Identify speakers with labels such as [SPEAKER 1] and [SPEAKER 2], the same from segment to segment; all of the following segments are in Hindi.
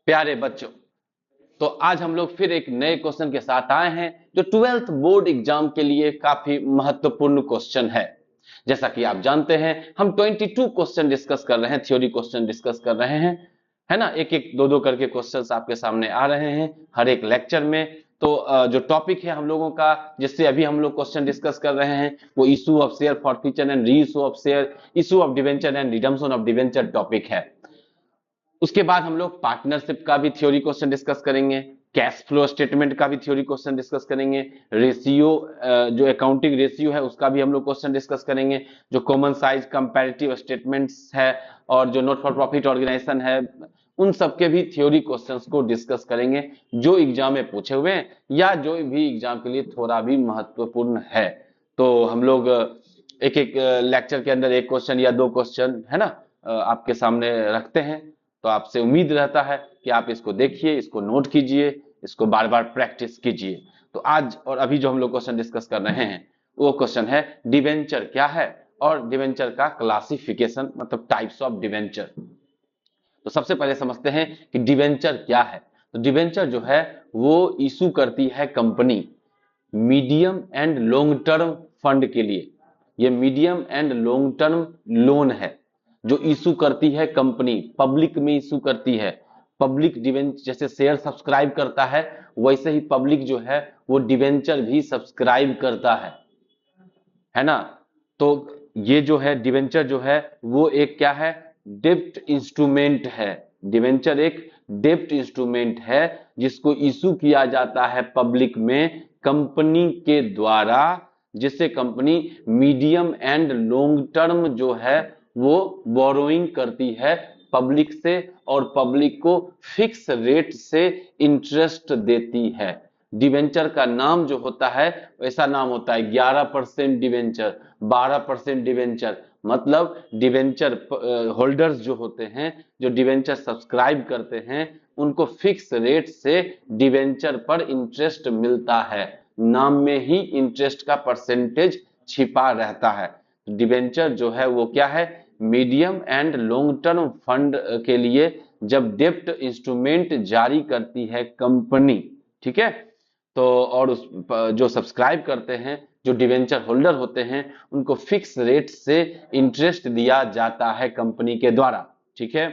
[SPEAKER 1] प्यारे बच्चों, तो आज हम लोग फिर एक नए क्वेश्चन के साथ आए हैं जो 12th बोर्ड एग्जाम के लिए काफी महत्वपूर्ण क्वेश्चन है। जैसा कि आप जानते हैं हम 22 क्वेश्चन डिस्कस कर रहे हैं, थ्योरी क्वेश्चन डिस्कस कर रहे हैं, है ना। एक एक दो दो करके क्वेश्चंस आपके सामने आ रहे हैं हर एक लेक्चर में। तो जो टॉपिक है हम लोगों का, जिससे अभी हम लोग क्वेश्चन डिस्कस कर रहे हैं, वो issue of share forfeiture and reissue of share, issue of debenture and redemption of debenture topic है। उसके बाद हम लोग पार्टनरशिप का भी थ्योरी क्वेश्चन डिस्कस करेंगे, कैश फ्लो स्टेटमेंट का भी थ्योरी क्वेश्चन डिस्कस करेंगे, रेशियो जो अकाउंटिंग रेशियो है उसका भी हम लोग क्वेश्चन डिस्कस करेंगे, जो कॉमन साइज कंपैरेटिव स्टेटमेंट्स है और जो नॉट फॉर प्रॉफिट ऑर्गेनाइजेशन है, उन सब के भी थ्योरी क्वेश्चंस को डिस्कस करेंगे जो एग्जाम में पूछे हुए हैं या जो भी एग्जाम के लिए थोड़ा भी महत्वपूर्ण है। तो हम लोग एक एक लेक्चर के अंदर एक क्वेश्चन या दो क्वेश्चन, है ना, आपके सामने रखते हैं। तो आपसे उम्मीद रहता है कि आप इसको देखिए, इसको नोट कीजिए, इसको बार बार प्रैक्टिस कीजिए। तो आज और अभी जो हम लोग क्वेश्चन डिस्कस कर रहे हैं वो क्वेश्चन है डिवेंचर क्या है और डिवेंचर का क्लासिफिकेशन, मतलब टाइप्स ऑफ डिवेंचर। तो सबसे पहले समझते हैं कि डिवेंचर क्या है। तो डिवेंचर जो है वो इशू करती है company medium and long term fund के लिए। ये medium and long term loan है जो इशू करती है कंपनी, पब्लिक में इशू करती है। पब्लिक डिवेंचर जैसे शेयर सब्सक्राइब करता है, वैसे ही पब्लिक जो है वो डिवेंचर भी सब्सक्राइब करता है ना। तो ये जो है डिवेंचर जो है वो एक क्या है, डेब्ट इंस्ट्रूमेंट है। डिवेंचर एक डेब्ट इंस्ट्रूमेंट है जिसको इशू किया जाता है पब्लिक में कंपनी के द्वारा, जिससे company medium and long term जो है वो बोरोइंग करती है पब्लिक से और पब्लिक को फिक्स रेट से इंटरेस्ट देती है। डिवेंचर का नाम जो होता है वैसा नाम होता है 11% डिवेंचर, 12% डिवेंचर। मतलब डिवेंचर होल्डर्स जो होते हैं, जो डिवेंचर सब्सक्राइब करते हैं, उनको फिक्स रेट से डिवेंचर पर इंटरेस्ट मिलता है। नाम में ही इंटरेस्ट का परसेंटेज छिपा रहता है। डिवेंचर जो है वो क्या है, medium and long term fund के लिए जब डेब्ट इंस्ट्रूमेंट जारी करती है कंपनी, ठीक है। तो और उस जो सब्सक्राइब करते हैं, जो डिवेंचर होल्डर होते हैं, उनको फिक्स रेट से इंटरेस्ट दिया जाता है कंपनी के द्वारा, ठीक है।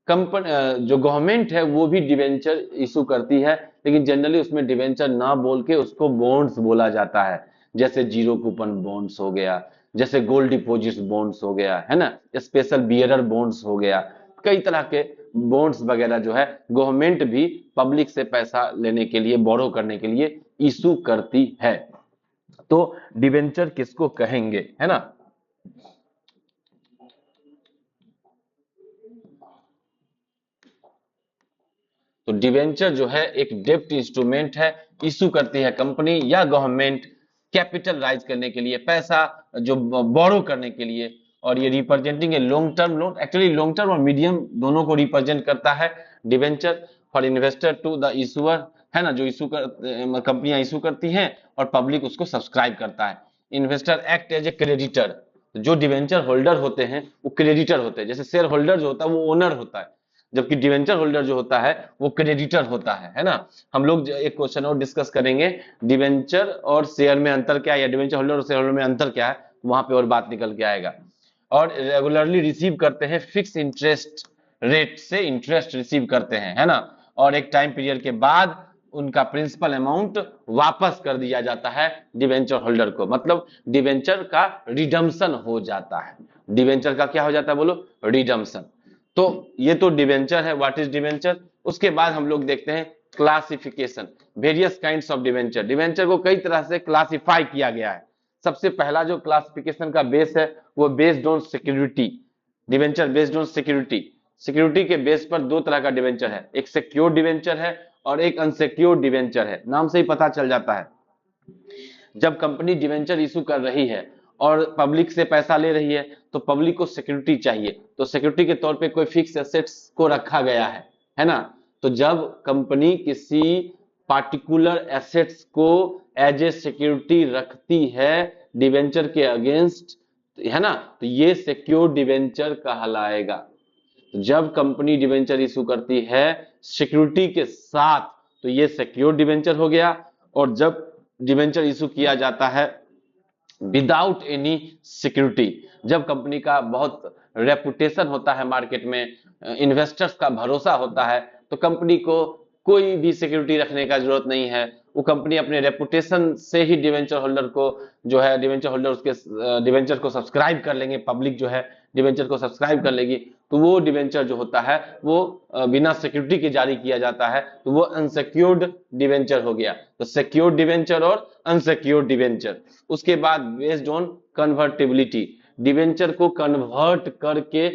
[SPEAKER 1] कंपनी जो गवर्नमेंट है वो भी डिवेंचर इशू करती है, लेकिन जनरली उसमें डिवेंचर ना बोल के उसको बॉन्ड्स बोला जाता है। जैसे जीरो कूपन बॉन्ड्स हो गया, जैसे गोल्ड डिपॉजिट बॉन्ड्स हो गया, है ना, स्पेशल बियरर बॉन्ड्स हो गया। कई तरह के बॉन्ड्स वगैरह जो है गवर्नमेंट भी पब्लिक से पैसा लेने के लिए, बोरो करने के लिए इशू करती है। तो डिवेंचर किसको कहेंगे, है ना। तो डिवेंचर जो है एक डेब्ट इंस्ट्रूमेंट है, इशू करती है कंपनी या गवर्नमेंट कैपिटल राइज करने के लिए, पैसा जो बोरो करने के लिए। और ये representing a long term loan, actually long term और मीडियम दोनों को रिप्रेजेंट करता है debenture for investor to the issuer, है ना। जो इशू कर कंपनियां इशू करती हैं और पब्लिक उसको सब्सक्राइब करता है। Investor act as a creditor, जो डिवेंचर होल्डर होते हैं वो क्रेडिटर होते हैं। जैसे शेयर होल्डर जो होता है वो ओनर होता है, जबकि डिवेंचर होल्डर जो होता है वो क्रेडिटर होता है ना। हम लोग एक क्वेश्चन और डिस्कस करेंगे, डिवेंचर और शेयर में अंतर क्या है, या डिवेंचर होल्डर और शेयर होल्डर में अंतर क्या है, वहां पे और बात निकल के आएगा। और रेगुलरली रिसीव करते हैं फिक्स इंटरेस्ट रेट से, इंटरेस्ट रिसीव करते हैं, है ना। और एक टाइम पीरियड के बाद उनका प्रिंसिपल अमाउंट वापस कर दिया जाता है डिवेंचर होल्डर को, मतलब डिवेंचर का रिडम्पशन हो जाता है। डिवेंचर का क्या हो जाता है, बोलो, रिडम्पशन। तो ये तो डिवेंचर है, व्हाट इज डिवेंचर। उसके बाद हम लोग देखते हैं classification, various kinds of debenture. Debenture को कई तरह से क्लासिफाई किया गया है। सबसे पहला जो क्लासिफिकेशन का बेस है वो based on security, debenture based on security. Security के बेस पर दो तरह का डिवेंचर है, एक सिक्योर डिवेंचर है और एक अनसिक्योर डिवेंचर है। नाम से ही पता चल जाता है, जब कंपनी डिवेंचर इशू कर रही है और पब्लिक से पैसा ले रही है तो पब्लिक को सिक्योरिटी चाहिए, तो सिक्योरिटी के तौर पे कोई फिक्स एसेट्स को रखा गया है ना। तो जब कंपनी किसी पार्टिकुलर एसेट्स को एज ए सिक्योरिटी रखती है डिवेंचर के अगेंस्ट, है ना, तो ये सिक्योर डिवेंचर कहलाएगा। तो जब कंपनी डिवेंचर इशू करती है सिक्योरिटी के साथ तो ये सिक्योर्ड डिवेंचर हो गया, और जब डिवेंचर इशू किया जाता है विदाउट एनी सिक्योरिटी, जब कंपनी का बहुत रेपुटेशन होता है मार्केट में, इन्वेस्टर्स का भरोसा होता है, तो कंपनी को कोई भी सिक्योरिटी रखने का जरूरत नहीं है। वो कंपनी अपने रेपुटेशन से ही डिवेंचर होल्डर को जो है, डिवेंचर होल्डर उसके डिवेंचर को सब्सक्राइब कर लेंगे, पब्लिक जो है डिवेंचर को सब्सक्राइब कर लेगी, तो वो डिवेंचर जो होता है वो बिना सिक्योरिटी के जारी किया जाता है, तो वो अनसिक्योर्ड डिवेंचर हो गया। तो सिक्योर्ड डिवेंचर और अनसिक्योर्ड डिवेंचर। उसके बाद बेस्ड ऑन कन्वर्टिबिलिटी, डिवेंचर को कन्वर्ट करके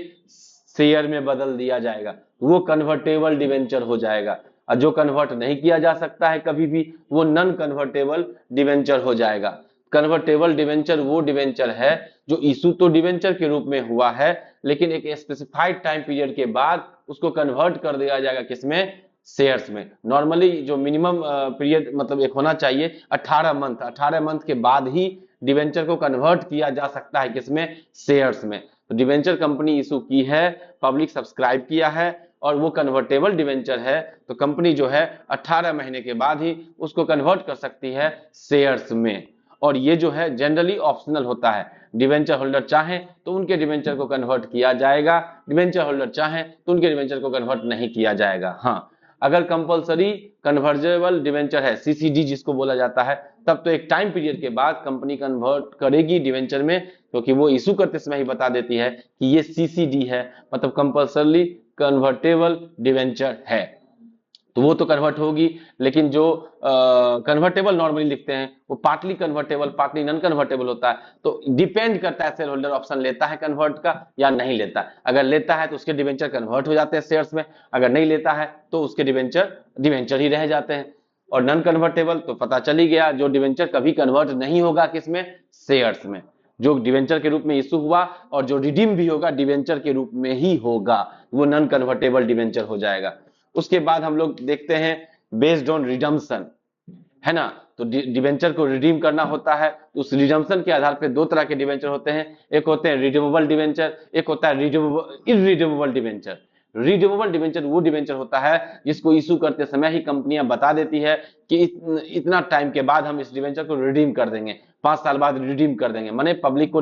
[SPEAKER 1] शेयर में बदल दिया जाएगा, वो कन्वर्टेबल डिवेंचर हो जाएगा। और जो कन्वर्ट नहीं किया जा सकता है कभी भी, वो नॉन कन्वर्टेबल डिवेंचर हो जाएगा। कन्वर्टेबल डिवेंचर वो डिवेंचर है जो इशू तो डिवेंचर के रूप में हुआ है, लेकिन एक स्पेसिफाइड टाइम पीरियड के बाद उसको कन्वर्ट कर दिया जाएगा, किसमें, शेयर्स में। नॉर्मली जो मिनिमम पीरियड मतलब एक होना चाहिए 18 मंथ, 18 मंथ के बाद ही डिवेंचर को कन्वर्ट किया जा सकता है, किसमें, शेयर्स में। तो डिवेंचर कंपनी इशू की है, पब्लिक सब्सक्राइब किया है और वो कन्वर्टेबल डिवेंचर है, तो कंपनी जो है 18 महीने के बाद ही उसको कन्वर्ट कर सकती है शेयर्स में। और ये जो है जनरली ऑप्शनल होता है, डिवेंचर होल्डर चाहे तो उनके डिवेंचर को कन्वर्ट किया जाएगा, डिवेंचर होल्डर चाहे तो उनके डिवेंचर को कन्वर्ट नहीं किया जाएगा। हाँ, अगर कंपलसरी कन्वर्जेबल डिवेंचर है, सीसीडी जिसको बोला जाता है, तब तो एक टाइम पीरियड के बाद कंपनी कन्वर्ट करेगी डिवेंचर में, क्योंकि वो इशू करते समय ही बता देती है कि ये सीसीडी है, मतलब कंपलसरी कन्वर्टेबल डिवेंचर है, तो वो तो कन्वर्ट होगी। लेकिन जो कन्वर्टेबल नॉर्मली लिखते हैं वो partly convertible, partly non convertible होता है। तो डिपेंड करता है शेयर होल्डर ऑप्शन लेता है कन्वर्ट का या नहीं लेता है। अगर लेता है तो उसके डिवेंचर कन्वर्ट हो जाते हैं शेयर्स में, अगर नहीं लेता है तो उसके डिवेंचर डिवेंचर ही रह जाते हैं। और नॉन कन्वर्टेबल तो पता चल ही गया, जो डिवेंचर कभी कन्वर्ट नहीं होगा, किसमें, शेयर्स में। जो डिवेंचर के रूप में इशू हुआ और जो रिडीम भी होगा डिवेंचर के रूप में ही होगा, वो नॉन कन्वर्टेबल डिवेंचर हो जाएगा। उसके बाद हम लोग देखते हैं बेस्ड ऑन रिडम्पशन, है ना। तो डिवेंचर को रिडीम करना होता है, तो उस रिडम्पशन के आधार पर दो तरह के डिवेंचर होते हैं, एक होते हैं रिडीमेबल डिवेंचर, एक होता है इररिडीमेबल डिवेंचर। रिडीमेबल डिवेंचर वो डिवेंचर होता है जिसको इशू करते समय ही कंपनियां बता देती है कि इतना टाइम के बाद हम इस डिवेंचर को रिडीम कर देंगे, 5 साल बाद रिडीम कर देंगे, माने पब्लिक को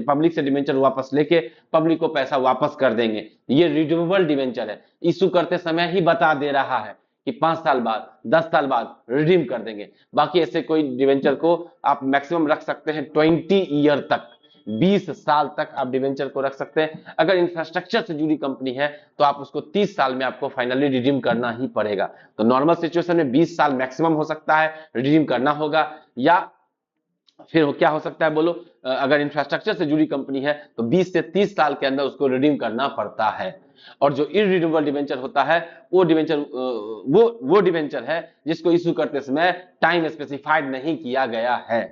[SPEAKER 1] पब्लिक से डिवेंचर वापस लेके पब्लिक को पैसा वापस कर देंगे। ये रिडीमेबल डिवेंचर है, इशू करते समय ही बता दे रहा है कि 5 साल बाद, 10 साल बाद रिडीम कर देंगे। बाकी ऐसे कोई डिवेंचर को आप मैक्सिमम रख सकते हैं 20 ईयर तक, 20 साल तक आप डिवेंचर को रख सकते हैं। अगर इंफ्रास्ट्रक्चर से जुड़ी कंपनी है तो आप उसको 30 साल में आपको फाइनली रिडीम करना ही पड़ेगा। तो नॉर्मल सिचुएशन में 20 साल मैक्सिमम हो सकता है रिडीम करना होगा, या फिर क्या हो सकता है बोलो, अगर इंफ्रास्ट्रक्चर से जुड़ी कंपनी है तो 20 से 30 साल के अंदर उसको रिडीम करना पड़ता है। और जो इररिडीमेबल डिवेंचर होता है वो डिवेंचर वो डिवेंचर है जिसको इशू करते समय टाइम स्पेसिफाइड नहीं किया गया है।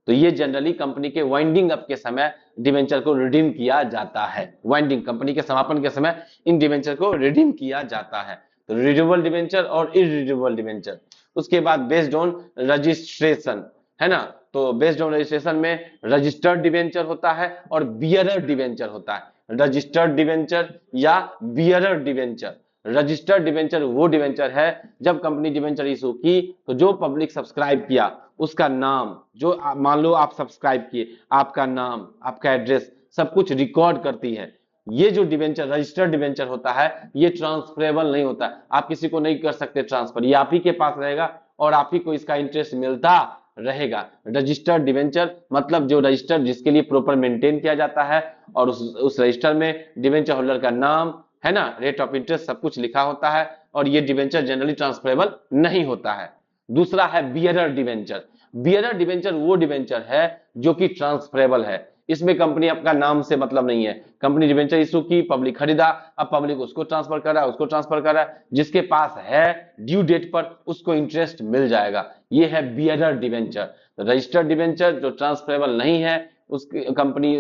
[SPEAKER 1] तो ये जनरली कंपनी के वाइंडिंग अप के समय डिवेंचर को रिडीम किया जाता है, वाइंडिंग कंपनी के समापन के समय इन डिवेंचर को रिडीम किया जाता है। तो रिडीमेबल डिवेंचर और इररिडीमेबल डिवेंचर। उसके बाद बेस्ड ऑन रजिस्ट्रेशन, है ना। तो बेस्ड ऑन रजिस्ट्रेशन में रजिस्टर्ड डिवेंचर होता है और बियरर डिवेंचर होता है। रजिस्टर्ड डिवेंचर या बियरर डिवेंचर। रजिस्टर्ड डिवेंचर वो डिवेंचर है जब कंपनी डिवेंचर इशू की तो जो पब्लिक सब्सक्राइब किया उसका नाम, जो मान लो आप सब्सक्राइब किए, आपका नाम, आपका एड्रेस, सब कुछ रिकॉर्ड करती है। ये जो डिवेंचर रजिस्टर्ड डिवेंचर होता है ये ट्रांसफरेबल नहीं होता, आप किसी को नहीं कर सकते ट्रांसफर, ये आप ही के पास रहेगा और आप ही को इसका इंटरेस्ट मिलता रहेगा। रजिस्टर्ड डिवेंचर मतलब जो रजिस्टर जिसके लिए प्रॉपर मेंटेन किया जाता है और उस रजिस्टर में डिवेंचर होल्डर का नाम, है ना, रेट ऑफ इंटरेस्ट सब कुछ लिखा होता है, और ये डिवेंचर जनरली ट्रांसफरेबल नहीं होता है। दूसरा है बियरर डिवेंचर। बियरर डिवेंचर वो डिवेंचर है जो कि ट्रांसफरेबल है, इसमें कंपनी आपका नाम से मतलब नहीं है। कंपनी डिवेंचर इशू की, पब्लिक खरीदा, अब पब्लिक उसको ट्रांसफर कर रहा है, उसको ट्रांसफर कर रहा है, जिसके पास है ड्यू डेट पर उसको इंटरेस्ट मिल जाएगा। ये है बियरर डिवेंचर। रजिस्टर्ड डिवेंचर जो ट्रांसफरेबल नहीं है, उसकी कंपनी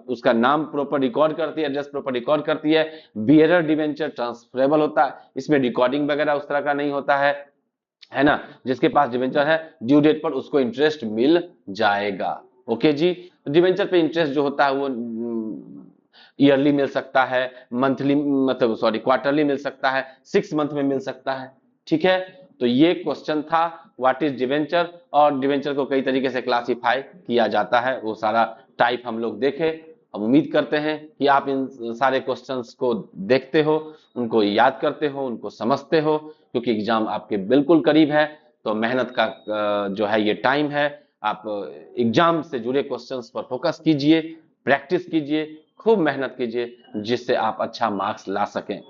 [SPEAKER 1] उसका नाम प्रॉपर रिकॉर्ड करती है, एड्रेस प्रॉपर रिकॉर्ड करती है। बियरर डिवेंचर ट्रांसफरेबल होता है, इसमें रिकॉर्डिंग वगैरह उस तरह का नहीं होता है ना। जिसके पास डिवेंचर है ड्यू डेट पर उसको इंटरेस्ट मिल जाएगा। ओके जी। डिवेंचर पे इंटरेस्ट जो होता है वो ईयरली मिल सकता है, मंथली मतलब सॉरी क्वार्टरली मिल सकता है, 6 मंथ में मिल सकता है। ठीक है, तो ये क्वेश्चन था व्हाट इज डिवेंचर, और डिवेंचर को कई तरीके से क्लासिफाई किया जाता है, वो सारा टाइप हम लोग देखे। हम उम्मीद करते हैं कि आप इन सारे क्वेश्चंस को देखते हो, उनको याद करते हो, उनको समझते हो, क्योंकि एग्जाम आपके बिल्कुल करीब है। तो मेहनत का जो है ये टाइम है, आप एग्जाम से जुड़े क्वेश्चंस पर फोकस कीजिए, प्रैक्टिस कीजिए, खूब मेहनत कीजिए, जिससे आप अच्छा मार्क्स ला सकें।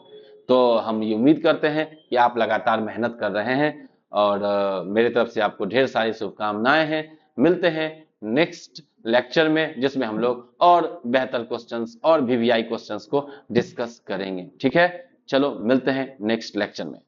[SPEAKER 1] तो हम ये उम्मीद करते हैं कि आप लगातार मेहनत कर रहे हैं, और मेरे तरफ से आपको ढेर सारी शुभकामनाएं हैं। मिलते हैं नेक्स्ट लेक्चर में, जिसमें हम लोग और बेहतर क्वेश्चंस और वीवीआई क्वेश्चंस को डिस्कस करेंगे। ठीक है, चलो मिलते हैं नेक्स्ट लेक्चर में।